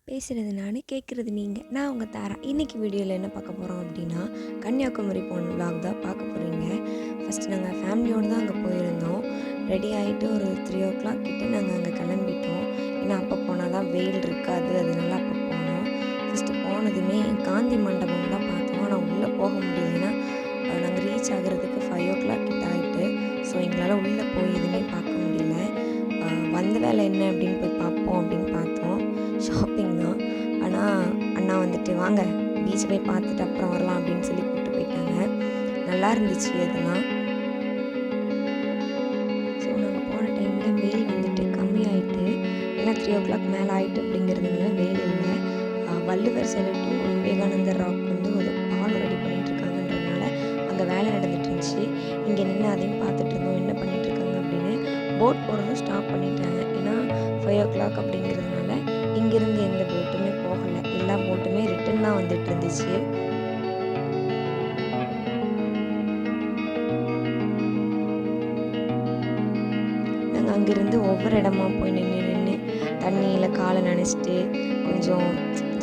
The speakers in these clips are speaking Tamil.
பேசுகிறது நான், கேட்குறது நீங்கள். நான் உங்கள் தாரா. இன்றைக்கி வீடியோவில் என்ன பார்க்க போகிறோம் அப்படின்னா, கன்னியாகுமரி போன vlog தான் பார்க்க போகிறீங்க. ஃபஸ்ட்டு நாங்கள் ஃபேமிலியோடு தான் அங்கே போயிருந்தோம். ரெடி ஆகிட்டு ஒரு 3:00 கிட்டே நாங்கள் அங்கே கிளம்பிட்டோம். ஏன்னா அப்போ போனால் தான் வெயில் இருக்காது, அதனால அப்போ போனோம். ஃபஸ்ட்டு போனதுமே காந்தி மண்டபம் தான் பார்த்தோம். ஆனால் உள்ளே போக முடியல. ஏன்னா நாங்கள் ரீச் ஆகிறதுக்கு 5:00 கிட்ட ஆகிட்டு. ஸோ எங்களால் உள்ளே போய் எதுவுமே பார்க்க முடியல. வந்த வேலை என்ன அப்படின்னு போய் பார்ப்போம் அப்படின்னு பார்த்தோம். ஷாப்பிங் தான். ஆனால் அண்ணா வந்துட்டு வாங்க பீச்சை போய் பார்த்துட்டு அப்புறம் வரலாம் அப்படின்னு சொல்லி கூப்பிட்டு போயிட்டாங்க. நல்லா இருந்துச்சு அதெல்லாம். ஸோ நாங்கள் போன டைமில் வெயில் வந்துட்டு கம்மியாயிட்டு, ஏன்னா 3:00 மேலே ஆகிட்டு அப்படிங்கிறதுனால வெயில் இல்லை. வள்ளுவர் சிலை டு விவேகானந்தர் ராக் வந்து ஒரு பாலம் ரெடி பண்ணிகிட்டு இருக்காங்கன்றதுனால அங்கே வேலை நடந்துட்டு இருந்துச்சு. இங்கே நின்று அதையும் பார்த்துட்டு இருந்தோம், என்ன பண்ணிகிட்டு இருக்காங்க அப்படின்னு. போட் போகிறதும் ஸ்டாப் பண்ணிட்டாங்க. ஏன்னா 5:00 அப்படிங்கிறதுனால இங்கேருந்து எந்த போட்டுமே போகலை. எல்லா போட்டுமே ரிட்டன் தான் வந்துட்டு இருந்துச்சு. நாங்கள் அங்கேருந்து ஒவ்வொரு இடமா போய் நின்று தண்ணியில் காலை நனைச்சிட்டு கொஞ்சம்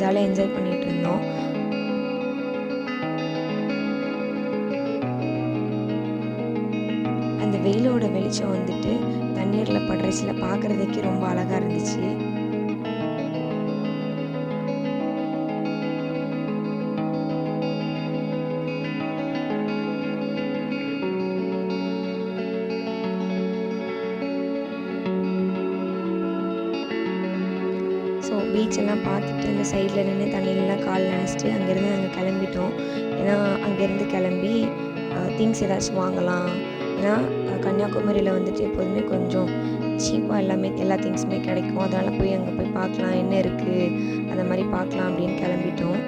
ஜாலியாக என்ஜாய் பண்ணிகிட்டு இருந்தோம். அந்த வெயிலோட வெளிச்சம் வந்துட்டு தண்ணீரில் படுறச்சில் பார்க்குறதுக்கே ரொம்ப அழகாக இருந்துச்சு. ஸோ பீச்செல்லாம் பார்த்துட்டு அந்த சைடில் நின்று தண்ணியிலலாம் கால் நினச்சிட்டு அங்கேருந்து நாங்கள் கிளம்பிட்டோம். ஏன்னா அங்கேருந்து கிளம்பி திங்ஸ் ஏதாச்சும் வாங்கலாம். ஏன்னா கன்னியாகுமரியில் வந்துட்டு எப்போதுமே கொஞ்சம் சீப்பாக எல்லா திங்ஸுமே கிடைக்கும். அதனால் போய் அங்கே போய் பார்க்கலாம், என்ன இருக்குது அந்த மாதிரி பார்க்கலாம் அப்படின்னு கிளம்பிட்டோம்.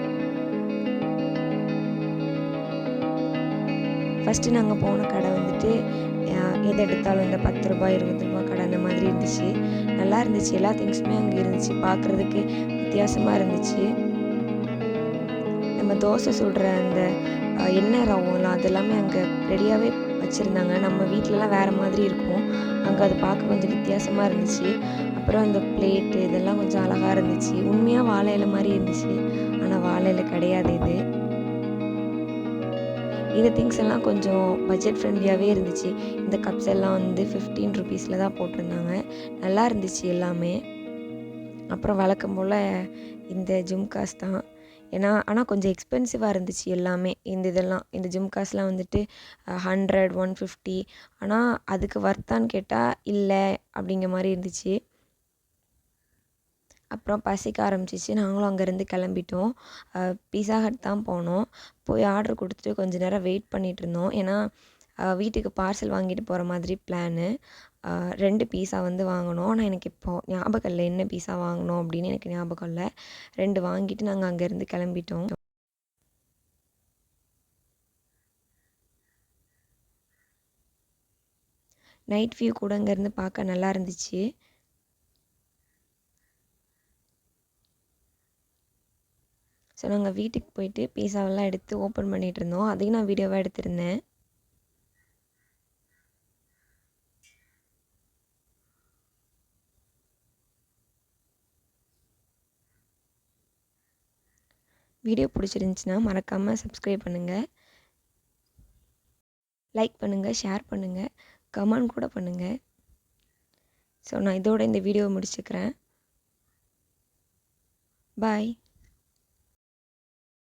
ஃபஸ்ட்டு நாங்கள் போன கடை வந்துட்டு எது எடுத்தாலும் இந்த 10 ரூபாய் 20 ரூபா கடை அந்த மாதிரி இருந்துச்சு. நல்லா இருந்துச்சு. எல்லா திங்ஸுமே அங்கே இருந்துச்சு. பார்க்குறதுக்கு வித்தியாசமாக இருந்துச்சு. நம்ம தோசை சுடுற அந்த எண்ணெய் ரவம்லாம் அதெல்லாமே அங்கே ரெடியாகவே வச்சுருந்தாங்க. நம்ம வீட்டிலலாம் வேறு மாதிரி இருக்கும். அங்கே அது பார்க்க கொஞ்சம் வித்தியாசமாக இருந்துச்சு. அப்புறம் அந்த பிளேட்டு இதெல்லாம் கொஞ்சம் அழகாக இருந்துச்சு. உண்மையாக வாழை இலை மாதிரி இருந்துச்சு. ஆனால் வாழை இலை கிடையாது இது. இந்த திங்ஸ் எல்லாம் கொஞ்சம் பட்ஜெட் ஃப்ரெண்ட்லியாகவே இருந்துச்சு. இந்த கப்ஸ் எல்லாம் வந்து 15 ருபீஸில் தான் போட்டிருந்தாங்க. நல்லா இருந்துச்சு எல்லாமே. அப்புறம் வழக்கம் போல் இந்த ஜும்காஸ் தான். ஆனால் கொஞ்சம் எக்ஸ்பென்சிவாக இருந்துச்சு எல்லாமே. இந்த ஜும்காஸ்லாம் வந்துட்டு 100, 150. ஆனால் அதுக்கு வர்த்தான்னு கேட்டால் இல்லை அப்படிங்கிற மாதிரி இருந்துச்சு. அப்புறம் பசிக்க ஆரம்பிச்சிச்சு. நாங்களும் அங்கேருந்து கிளம்பிட்டோம். பீஸா ஹட் தான் போனோம். போய் ஆர்டர் கொடுத்துட்டு கொஞ்சம் நேரம் வெயிட் பண்ணிகிட்ருந்தோம். ஏன்னா வீட்டுக்கு பார்சல் வாங்கிட்டு போகிற மாதிரி பிளானு. 2 பீஸா வந்து வாங்கினோம். ஆனால் எனக்கு இப்போது ஞாபகம் இல்லை என்ன பீஸா வாங்கினோம் அப்படின்னு எனக்கு ஞாபகம் இல்லை. 2 வாங்கிட்டு நாங்கள் அங்கேருந்து கிளம்பிட்டோம். நைட் வியூ கூட அங்கேருந்து பார்க்க நல்லா இருந்துச்சு. ஸோ நாங்கள் வீட்டுக்கு போயிட்டு பீஸாவெல்லாம் எடுத்து ஓப்பன் பண்ணிகிட்டு இருந்தோம். அதையும் நான் வீடியோவாக எடுத்திருந்தேன். வீடியோ பிடிச்சிருந்துச்சின்னா மறக்காமல் சப்ஸ்கிரைப் பண்ணுங்கள், லைக் பண்ணுங்கள், ஷேர் பண்ணுங்கள், கமெண்ட் கூட பண்ணுங்கள். ஸோ நான் இதோட இந்த வீடியோவை முடிச்சுக்கிறேன். பாய்.